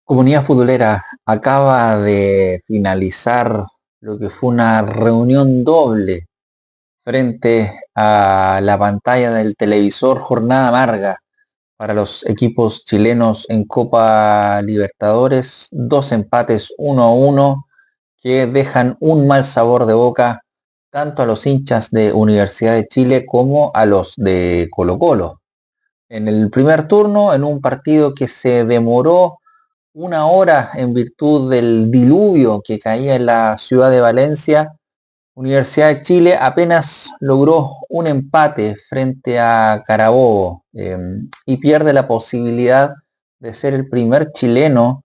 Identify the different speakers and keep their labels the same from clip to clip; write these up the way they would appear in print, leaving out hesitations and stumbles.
Speaker 1: Comunidad futbolera, acaba de finalizar lo que fue una reunión doble frente a la pantalla del televisor, jornada amarga para los equipos chilenos en Copa Libertadores, dos empates 1-1 que dejan un mal sabor de boca tanto a los hinchas de Universidad de Chile como a los de Colo-Colo. En el primer turno, en un partido que se demoró una hora en virtud del diluvio que caía en la ciudad de Valencia, Universidad de Chile apenas logró un empate frente a Carabobo y pierde la posibilidad de ser el primer chileno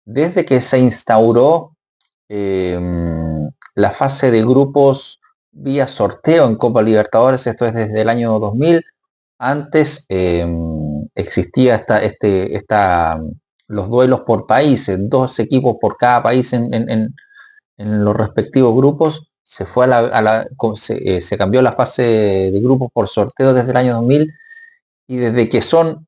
Speaker 1: desde que se instauró eh, la fase de grupos vía sorteo en Copa Libertadores. Esto es desde el año 2000. Antes existía los duelos por países, dos equipos por cada país en los respectivos grupos. Se fue se cambió la fase de grupos por sorteo desde el año 2000 y desde que son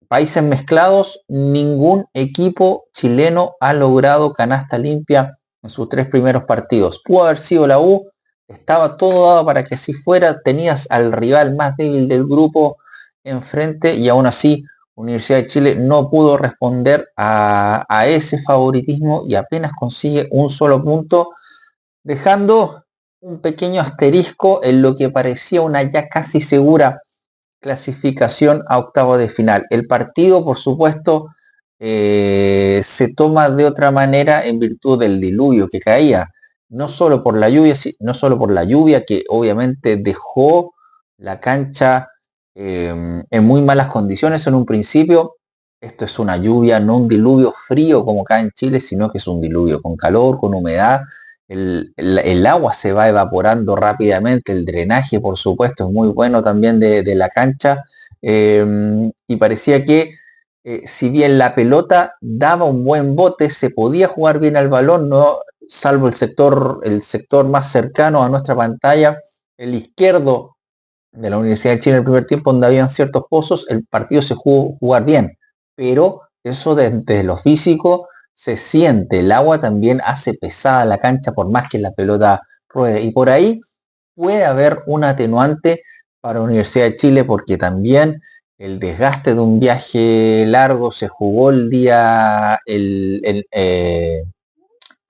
Speaker 1: países mezclados, ningún equipo chileno ha logrado canasta limpia en sus tres primeros partidos. Pudo haber sido la U, estaba todo dado para que así fuera, tenías al rival más débil del grupo enfrente y aún así Universidad de Chile no pudo responder a ese favoritismo y apenas consigue un solo punto, dejando un pequeño asterisco en lo que parecía una ya casi segura clasificación a octavo de final. El partido, por supuesto, se toma de otra manera en virtud del diluvio que caía, no solo por la lluvia que obviamente dejó la cancha en muy malas condiciones en un principio. Esto es una lluvia, no un diluvio frío como acá en Chile, sino que es un diluvio con calor, con humedad. El agua se va evaporando rápidamente, el drenaje por supuesto es muy bueno también de la cancha, y parecía que si bien la pelota daba un buen bote, se podía jugar bien al balón, no, salvo el sector más cercano a nuestra pantalla, el izquierdo de la Universidad de Chile en el primer tiempo, donde habían ciertos pozos, el partido se jugó jugar bien, pero eso desde lo físico se siente, el agua también hace pesada la cancha por más que la pelota ruede, y por ahí puede haber un atenuante para la Universidad de Chile porque también el desgaste de un viaje largo se jugó el día,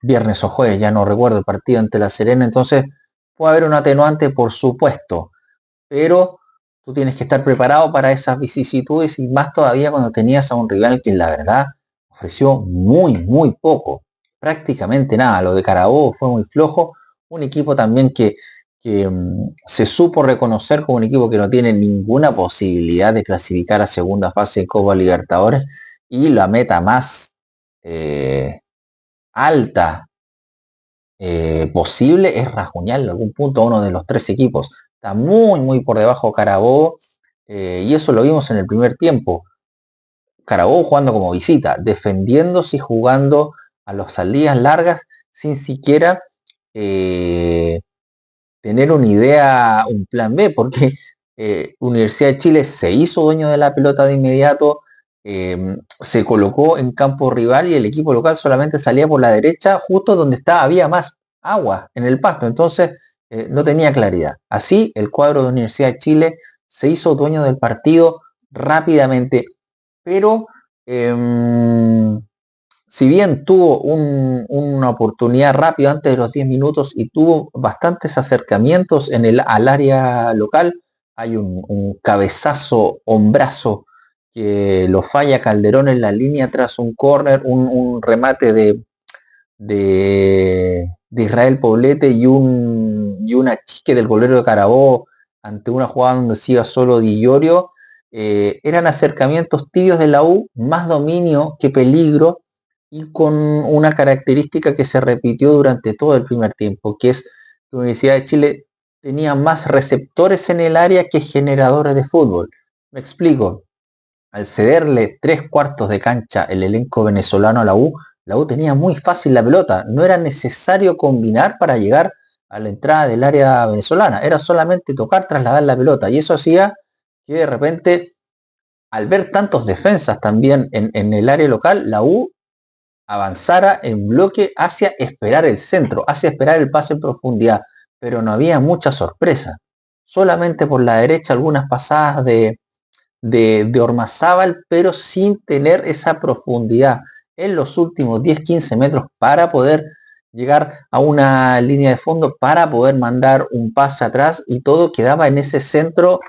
Speaker 1: viernes o jueves, ya no recuerdo el partido ante La Serena, entonces puede haber un atenuante por supuesto, pero tú tienes que estar preparado para esas vicisitudes y más todavía cuando tenías a un rival que la verdad ofreció muy poco, prácticamente nada. Lo de Carabobo fue muy flojo, un equipo también que se supo reconocer como un equipo que no tiene ninguna posibilidad de clasificar a segunda fase en Copa Libertadores y la meta más eh, alta posible es rajuñar en algún punto a uno de los tres equipos. Está muy por debajo Carabobo, y eso lo vimos en el primer tiempo. Carabobo jugando como visita, defendiéndose y jugando a las salidas largas sin siquiera eh, tener una idea, un plan B, porque Universidad de Chile se hizo dueño de la pelota de inmediato, se colocó en campo rival y el equipo local solamente salía por la derecha, justo donde había más agua en el pasto, entonces no tenía claridad. Así el cuadro de Universidad de Chile se hizo dueño del partido rápidamente, pero si bien tuvo una oportunidad rápida antes de los 10 minutos y tuvo bastantes acercamientos al área local, hay un cabezazo, hombrazo que lo falla Calderón en la línea tras un córner, un remate de Israel Poblete y una chique del golero de Carabobo ante una jugada donde se iba solo Di Iorio. Eran acercamientos tibios de la U, más dominio que peligro y con una característica que se repitió durante todo el primer tiempo, que es que la Universidad de Chile tenía más receptores en el área que generadores de fútbol. Me explico. Al cederle tres cuartos de cancha el elenco venezolano a la U tenía muy fácil la pelota. No era necesario combinar para llegar a la entrada del área venezolana. Era solamente tocar, trasladar la pelota. Y eso hacía que de repente, al ver tantos defensas también en el área local, la U avanzara en bloque hacia esperar el centro, hacia esperar el pase en profundidad, pero no había mucha sorpresa. Solamente por la derecha algunas pasadas de Ormazábal, pero sin tener esa profundidad en los últimos 10-15 metros para poder llegar a una línea de fondo, para poder mandar un pase atrás, y todo quedaba en ese centro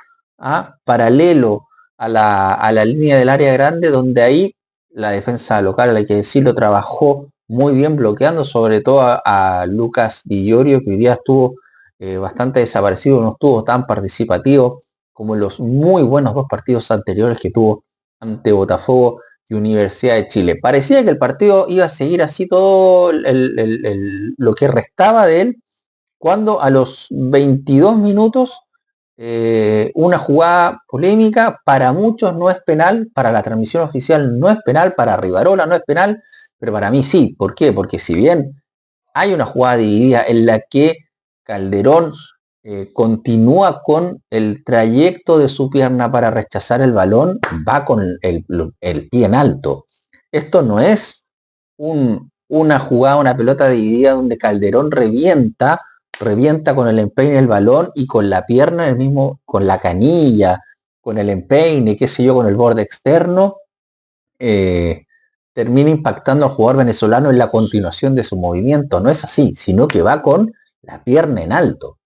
Speaker 1: paralelo a la línea del área grande, donde ahí la defensa local, hay que decirlo, trabajó muy bien bloqueando sobre todo a Lucas Di Iorio, que hoy día estuvo bastante desaparecido, no estuvo tan participativo como los muy buenos dos partidos anteriores que tuvo ante Botafogo y Universidad de Chile. Parecía que el partido iba a seguir así todo lo que restaba de él, cuando a los 22 minutos una jugada polémica, para muchos no es penal, para la transmisión oficial no es penal, para Rivarola no es penal, pero para mí sí. ¿Por qué? Porque si bien hay una jugada dividida en la que Calderón continúa con el trayecto de su pierna para rechazar el balón, va con el pie en alto. Esto no es una jugada, una pelota dividida donde Calderón revienta con el empeine el balón y con la pierna, el mismo, con la canilla, con el empeine, qué sé yo, con el borde externo, termina impactando al jugador venezolano en la continuación de su movimiento. No es así, sino que va con la pierna en alto.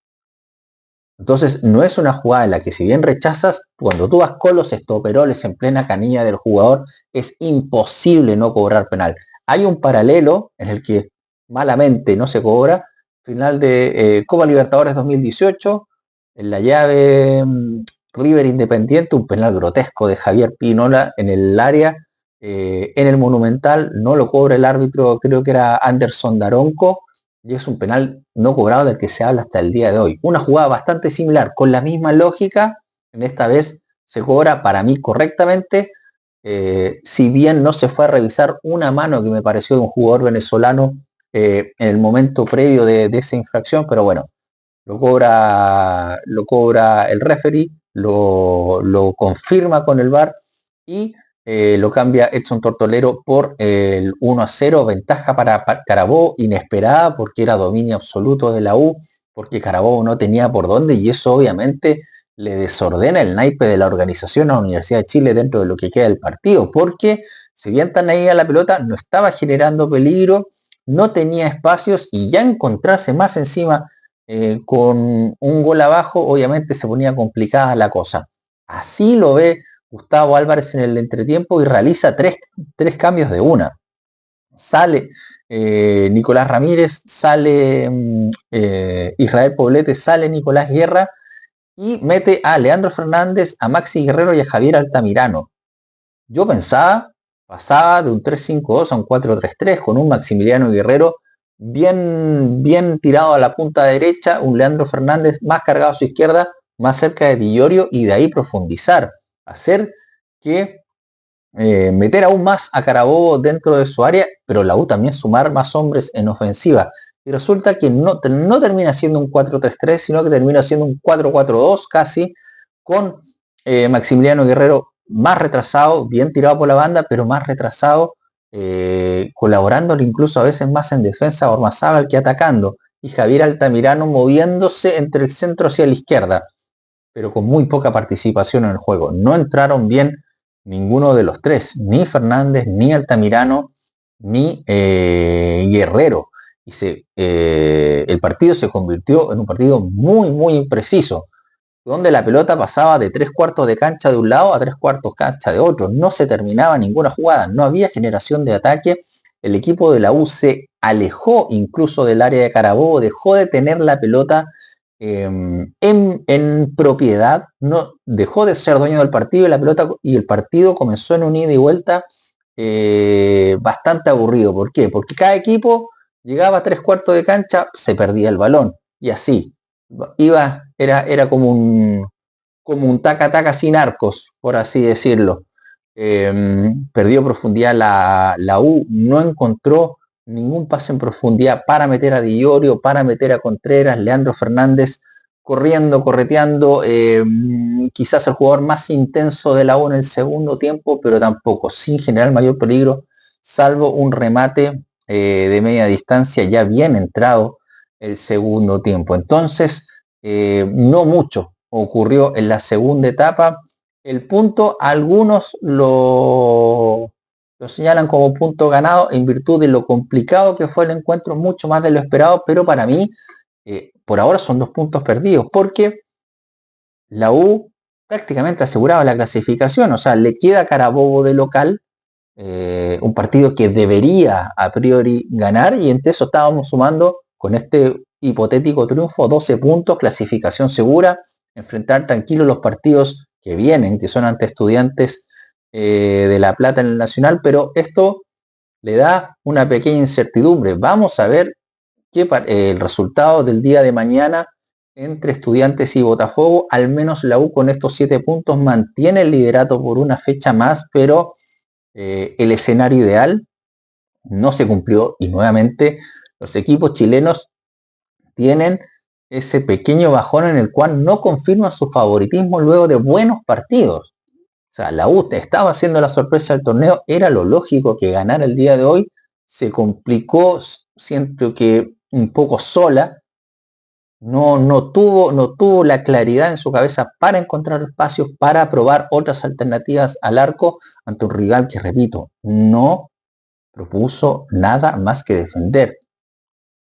Speaker 1: Entonces no es una jugada en la que, si bien rechazas, cuando tú vas con los estoperoles en plena canilla del jugador, es imposible no cobrar penal. Hay un paralelo en el que malamente no se cobra, final de Copa Libertadores 2018, en la llave River Independiente, un penal grotesco de Javier Pinola en el área, en el Monumental, no lo cobra el árbitro, creo que era Anderson Daronco, y es un penal no cobrado del que se habla hasta el día de hoy. Una jugada bastante similar, con la misma lógica, en esta vez se cobra para mí correctamente, si bien no se fue a revisar una mano que me pareció de un jugador venezolano en el momento previo de esa infracción, pero bueno, lo cobra el referee, lo confirma con el VAR y lo cambia Edson Tortolero por el 1-0, ventaja para Carabobo, inesperada porque era dominio absoluto de la U, porque Carabobo no tenía por dónde, y eso obviamente le desordena el naipe de la organización a la Universidad de Chile dentro de lo que queda del partido, porque si bien tan ahí a la pelota, no estaba generando peligro, no tenía espacios, y ya encontrarse más encima con un gol abajo, obviamente se ponía complicada la cosa. Así lo ve Gustavo Álvarez en el entretiempo y realiza tres cambios de una. Sale Nicolás Ramírez, sale Israel Poblete, sale Nicolás Guerra y mete a Leandro Fernández, a Maxi Guerrero y a Javier Altamirano. Yo pensaba, pasaba de un 3-5-2 a un 4-3-3 con un Maximiliano Guerrero bien tirado a la punta derecha, un Leandro Fernández más cargado a su izquierda, más cerca de Di Iorio, y de ahí profundizar, hacer que meter aún más a Carabobo dentro de su área, pero la U también sumar más hombres en ofensiva. Y resulta que no termina siendo un 4-3-3, sino que termina siendo un 4-4-2 casi, con Maximiliano Guerrero más retrasado, bien tirado por la banda, pero más retrasado, colaborándole incluso a veces más en defensa a Ormazábal que atacando, y Javier Altamirano moviéndose entre el centro hacia la izquierda, pero con muy poca participación en el juego. No entraron bien ninguno de los tres, ni Fernández, ni Altamirano, ni Guerrero. Y el partido se convirtió en un partido muy impreciso, donde la pelota pasaba de 3/4 de cancha de un lado a 3/4 cancha de otro. No se terminaba ninguna jugada, no había generación de ataque. El equipo de la U se alejó incluso del área de Carabobo, dejó de tener la pelota en propiedad, no dejó de ser dueño del partido, y la pelota y el partido comenzó en un ida y vuelta bastante aburrido. ¿Por qué? Porque cada equipo llegaba a 3/4 de cancha, se perdía el balón, y así era como un taca-taca sin arcos, por así decirlo. Perdió profundidad la U, no encontró ningún pase en profundidad para meter a Di Iorio, para meter a Contreras. Leandro Fernández corriendo, correteando, quizás el jugador más intenso de la U en el segundo tiempo, pero tampoco sin generar mayor peligro salvo un remate de media distancia ya bien entrado el segundo tiempo. Entonces, no mucho ocurrió en la segunda etapa. El punto, algunos lo señalan como punto ganado en virtud de lo complicado que fue el encuentro, mucho más de lo esperado, pero para mí, por ahora son 2 puntos perdidos, porque la U prácticamente aseguraba la clasificación, o sea, le queda Carabobo de local, un partido que debería a priori ganar, y entre eso estábamos sumando con este hipotético triunfo 12 puntos, clasificación segura, enfrentar tranquilos los partidos que vienen, que son ante Estudiantes de La Plata en el Nacional, pero esto le da una pequeña incertidumbre. Vamos a ver el resultado del día de mañana entre Estudiantes y Botafogo. Al menos la U con estos 7 puntos mantiene el liderato por una fecha más, pero el escenario ideal no se cumplió y nuevamente los equipos chilenos tienen ese pequeño bajón en el cual no confirman su favoritismo luego de buenos partidos. O sea, la U estaba haciendo la sorpresa del torneo, era lo lógico que ganara el día de hoy, se complicó, siento que un poco sola, no tuvo la claridad en su cabeza para encontrar espacios, para probar otras alternativas al arco ante un rival que, repito, no propuso nada más que defender.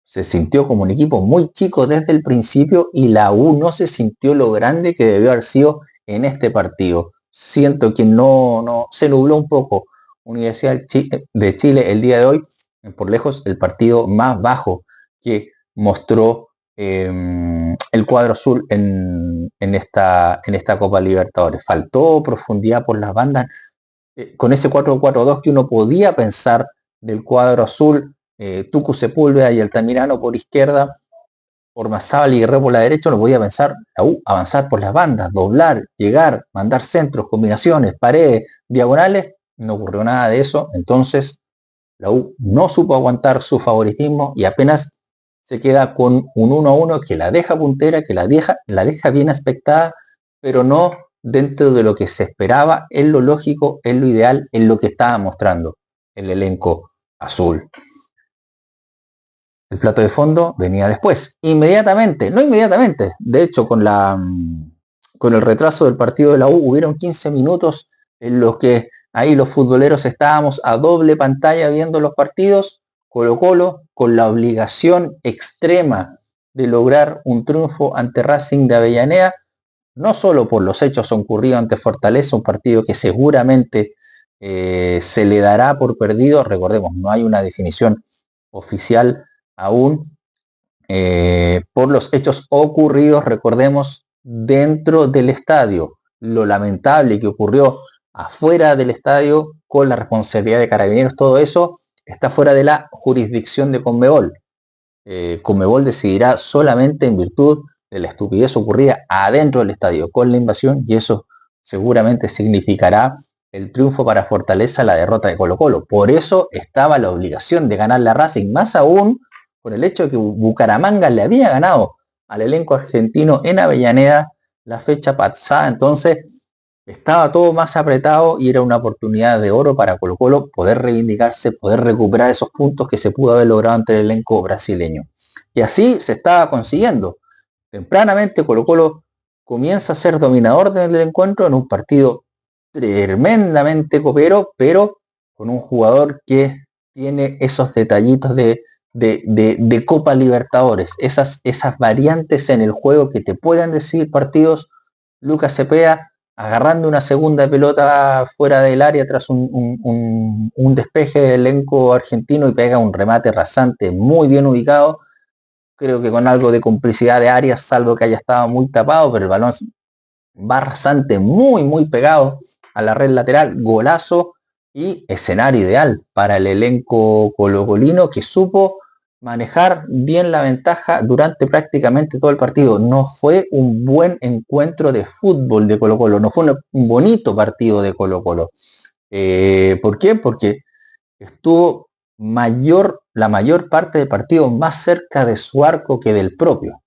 Speaker 1: Se sintió como un equipo muy chico desde el principio y la U no se sintió lo grande que debió haber sido en este partido. Siento que no se nubló un poco. Universidad de Chile el día de hoy, por lejos el partido más bajo que mostró el cuadro azul en esta Copa Libertadores. Faltó profundidad por las bandas, con ese 4-4-2 que uno podía pensar del cuadro azul, Tucu Sepúlveda y Altamirano por izquierda, por Ormazábal y Guerrero por la derecha, uno podía pensar avanzar por las bandas, doblar, llegar, mandar centros, combinaciones, paredes, diagonales. No ocurrió nada de eso. Entonces la U no supo aguantar su favoritismo y apenas se queda con un 1-1 que la deja puntera, que la deja bien aspectada, pero no dentro de lo que se esperaba, en lo lógico, en lo ideal, en lo que estaba mostrando el elenco azul. El plato de fondo venía después, inmediatamente, no inmediatamente, de hecho con el retraso del partido de la U hubieron 15 minutos en los que ahí los futboleros estábamos a doble pantalla viendo los partidos. Colo-Colo con la obligación extrema de lograr un triunfo ante Racing de Avellaneda, no solo por los hechos ocurridos ante Fortaleza, un partido que seguramente se le dará por perdido. Recordemos, no hay una definición oficial aún, por los hechos ocurridos, recordemos, dentro del estadio. Lo lamentable que ocurrió afuera del estadio con la responsabilidad de Carabineros, todo eso está fuera de la jurisdicción de Conmebol. Conmebol decidirá solamente en virtud de la estupidez ocurrida adentro del estadio con la invasión, y eso seguramente significará el triunfo para Fortaleza, la derrota de Colo-Colo. Por eso estaba la obligación de ganar la Racing, más aún por el hecho de que Bucaramanga le había ganado al elenco argentino en Avellaneda la fecha pasada. Entonces estaba todo más apretado y era una oportunidad de oro para Colo-Colo poder reivindicarse, poder recuperar esos puntos que se pudo haber logrado ante el elenco brasileño. Y así se estaba consiguiendo. Tempranamente Colo-Colo comienza a ser dominador del encuentro en un partido tremendamente copero, pero con un jugador que tiene esos detallitos de Copa Libertadores, esas variantes en el juego que te puedan decidir partidos. Lucas Cepeda agarrando una segunda pelota fuera del área tras un despeje del elenco argentino y pega un remate rasante muy bien ubicado, creo que con algo de complicidad de Arias, salvo que haya estado muy tapado, pero el balón va rasante, muy pegado a la red lateral, golazo y escenario ideal para el elenco colocolino, que supo manejar bien la ventaja durante prácticamente todo el partido. No fue un buen encuentro de fútbol de Colo-Colo, no fue un bonito partido de Colo-Colo. ¿Por qué? Porque estuvo la mayor parte del partido más cerca de su arco que del propio.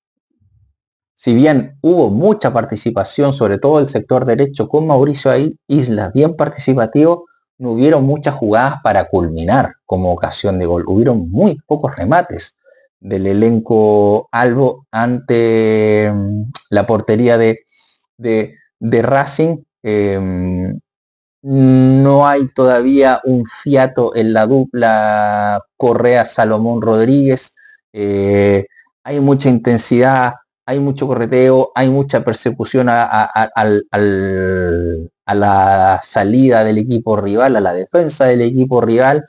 Speaker 1: Si bien hubo mucha participación, sobre todo el sector derecho, con Mauricio ahí, Isla bien participativo, no hubieron muchas jugadas para culminar como ocasión de gol. Hubieron muy pocos remates del elenco albo ante la portería de Racing. No hay todavía un fiato en la dupla Correa-Salomón Rodríguez. Hay mucha intensidad, hay mucho correteo, hay mucha persecución a la salida del equipo rival, a la defensa del equipo rival.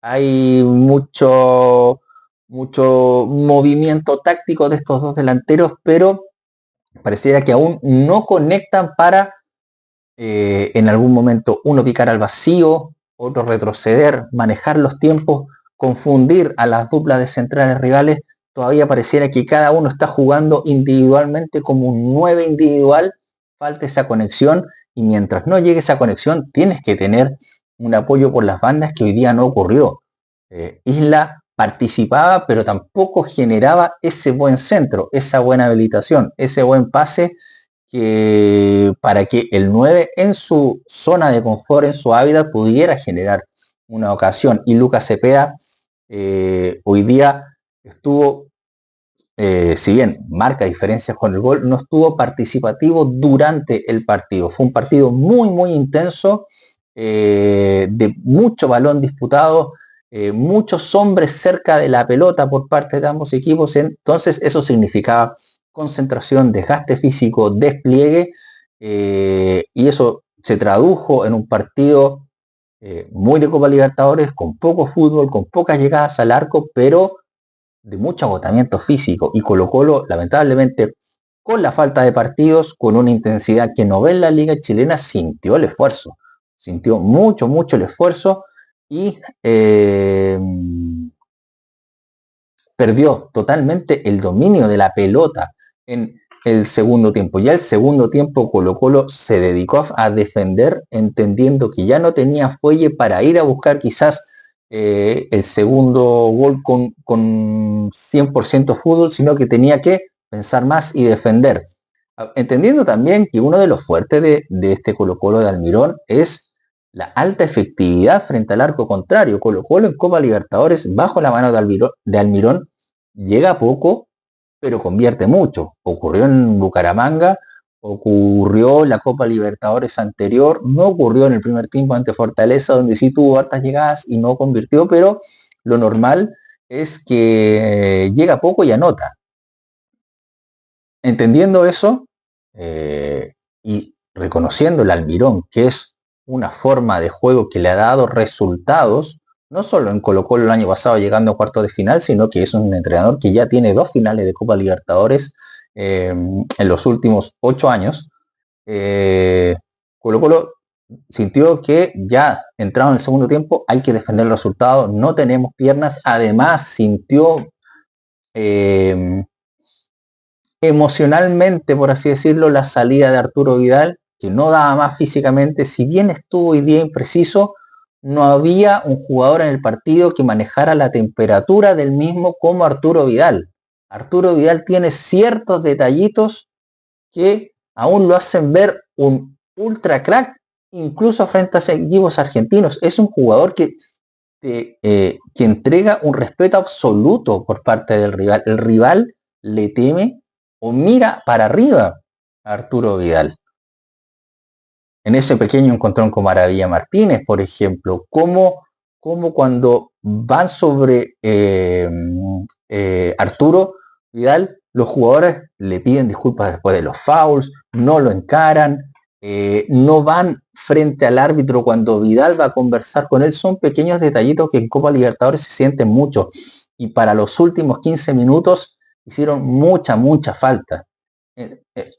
Speaker 1: Hay mucho movimiento táctico de estos dos delanteros, pero pareciera que aún no conectan para en algún momento uno picar al vacío, otro retroceder, manejar los tiempos, confundir a las duplas de centrales rivales. Todavía pareciera que cada uno está jugando individualmente como un 9 individual. Falta esa conexión, y mientras no llegue esa conexión tienes que tener un apoyo por las bandas, que hoy día no ocurrió. Isla participaba, pero tampoco generaba ese buen centro, esa buena habilitación, ese buen pase para que el 9 en su zona de confort, en su hábitat, pudiera generar una ocasión. Y Lucas Cepeda hoy día estuvo, si bien marca diferencias con el gol, no estuvo participativo durante el partido. Fue un partido muy intenso, de mucho balón disputado, muchos hombres cerca de la pelota por parte de ambos equipos. Entonces eso significaba concentración, desgaste físico, despliegue, y eso se tradujo en un partido muy de Copa Libertadores, con poco fútbol, con pocas llegadas al arco, pero de mucho agotamiento físico. Y Colo-Colo, lamentablemente, con la falta de partidos, con una intensidad que no ve en la liga chilena, sintió el esfuerzo, sintió mucho el esfuerzo, y perdió totalmente el dominio de la pelota en el segundo tiempo. Ya el segundo tiempo Colo-Colo se dedicó a defender, entendiendo que ya no tenía fuelle para ir a buscar quizás el segundo gol con 100% fútbol, sino que tenía que pensar más y defender. Entendiendo también que uno de los fuertes de este Colo-Colo de Almirón es la alta efectividad frente al arco contrario. Colo-Colo en Copa Libertadores, bajo la mano de Almirón, llega poco, pero convierte mucho. Ocurrió en Bucaramanga, ocurrió en la Copa Libertadores anterior, no ocurrió en el primer tiempo ante Fortaleza, donde sí tuvo hartas llegadas y no convirtió, pero lo normal es que llega poco y anota. Entendiendo eso, y reconociendo el Almirón, que es una forma de juego que le ha dado resultados, no solo en Colo-Colo el año pasado llegando a cuartos de final, sino que es un entrenador que ya tiene 2 finales de Copa Libertadores en los últimos 8 años. Colo-Colo sintió que ya entrado en el segundo tiempo hay que defender el resultado, no tenemos piernas. Además sintió emocionalmente, por así decirlo, la salida de Arturo Vidal, que no daba más físicamente. Si bien estuvo hoy día impreciso, no había un jugador en el partido que manejara la temperatura del mismo como Arturo Vidal. Arturo Vidal tiene ciertos detallitos que aún lo hacen ver un ultra crack, incluso frente a equipos argentinos. Es un jugador que entrega un respeto absoluto por parte del rival. El rival le teme o mira para arriba a Arturo Vidal. En ese pequeño encontrón con Maravilla Martínez, por ejemplo, como cuando van sobre Arturo Vidal, los jugadores le piden disculpas después de los fouls, no lo encaran, no van frente al árbitro cuando Vidal va a conversar con él. Son pequeños detallitos que en Copa Libertadores se sienten mucho, y para los últimos 15 minutos hicieron mucha falta.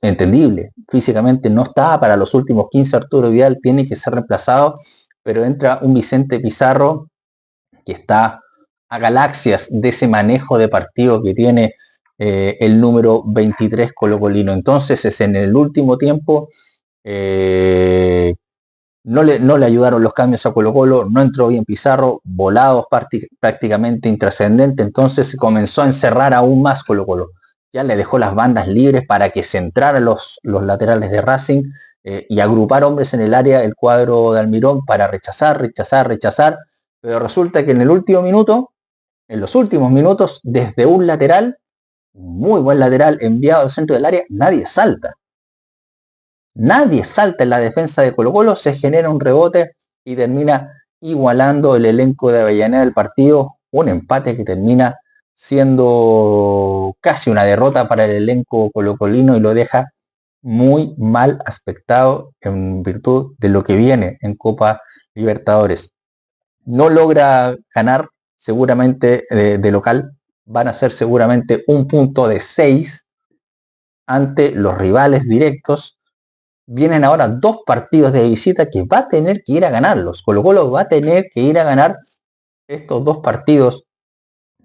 Speaker 1: Entendible, físicamente no estaba para los últimos 15 Arturo Vidal, tiene que ser reemplazado, pero entra un Vicente Pizarro que está a galaxias de ese manejo de partido que tiene el número 23 colocolino. Entonces es en el último tiempo, no le ayudaron los cambios a Colo-Colo, no entró bien Pizarro, volados prácticamente intrascendente. Entonces se comenzó a encerrar aún más Colo-Colo. ya le dejó las bandas libres para que centrara los laterales de Racing y agrupar hombres en el área el cuadro de Almirón para rechazar, pero resulta que en el último minuto, en los últimos minutos, desde un lateral, muy buen lateral enviado al centro del área, nadie salta. Nadie salta en la defensa de Colo-Colo, se genera un rebote y termina igualando el elenco de Avellaneda del partido, un empate que termina siendo casi una derrota para el elenco colocolino y lo deja muy mal aspectado en virtud de lo que viene en Copa Libertadores. No logra ganar seguramente de local, van a ser seguramente un punto de 6 ante los rivales directos. Vienen ahora 2 partidos de visita que va a tener que ir a ganarlos. Colo-Colo va a tener que ir a ganar estos 2 partidos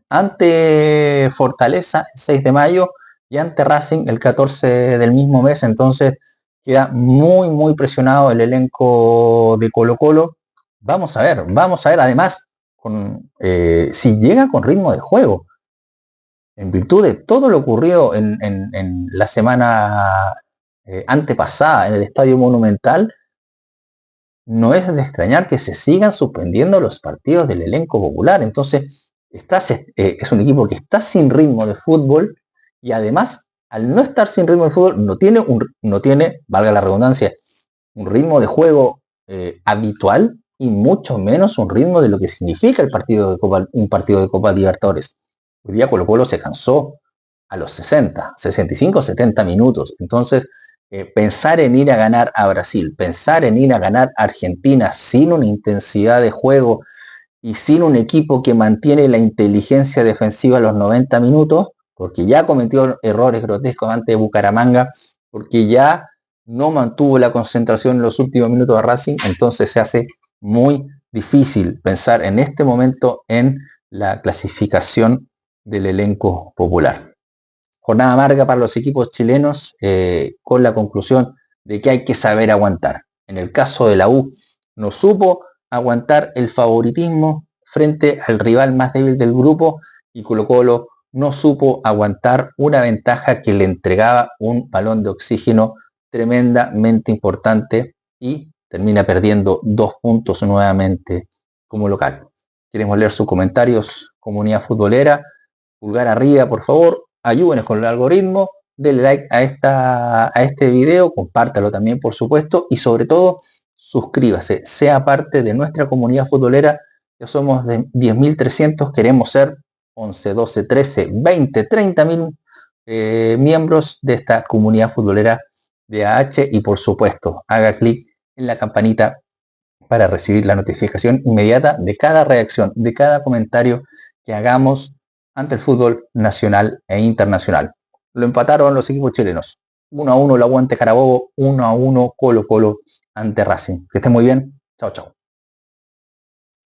Speaker 1: ante Fortaleza el 6 de mayo y ante Racing el 14 del mismo mes. Entonces queda muy presionado el elenco de Colo-Colo. Vamos a ver además si llega con ritmo de juego. En virtud de todo lo ocurrido en la semana antepasada en el Estadio Monumental, no es de extrañar que se sigan suspendiendo los partidos del elenco popular. Entonces, es un equipo que está sin ritmo de fútbol y además, al no estar sin ritmo de fútbol, no tiene, valga la redundancia, un ritmo de juego habitual y mucho menos un ritmo de lo que significa un partido de Copa Libertadores. Hoy día Colo-Colo se cansó a los 60, 65, 70 minutos. Entonces, pensar en ir a ganar a Brasil, pensar en ir a ganar a Argentina sin una intensidad de juego y sin un equipo que mantiene la inteligencia defensiva a los 90 minutos, porque ya cometió errores grotescos ante Bucaramanga, porque ya no mantuvo la concentración en los últimos minutos de Racing, entonces se hace muy difícil pensar en este momento en la clasificación del elenco popular. Jornada amarga para los equipos chilenos con la conclusión de que hay que saber aguantar. En el caso de la U, no supo aguantar el favoritismo frente al rival más débil del grupo y Colo-Colo no supo aguantar una ventaja que le entregaba un balón de oxígeno tremendamente importante y termina perdiendo 2 puntos nuevamente como local. Queremos leer sus comentarios, comunidad futbolera. Pulgar arriba, por favor, ayúdenos con el algoritmo, denle like a este video, compártalo también, por supuesto, y sobre todo, suscríbase, sea parte de nuestra comunidad futbolera. Ya somos de 10.300, queremos ser 11, 12, 13, 20, 30.000 miembros de esta comunidad futbolera de AH y por supuesto, haga clic en la campanita para recibir la notificación inmediata de cada reacción, de cada comentario que hagamos ante el fútbol nacional e internacional. Lo empataron los equipos chilenos. 1-1 el Aguante Carabobo, 1-1 Colo-Colo ante Racing. Que estén muy bien. Chao, chao.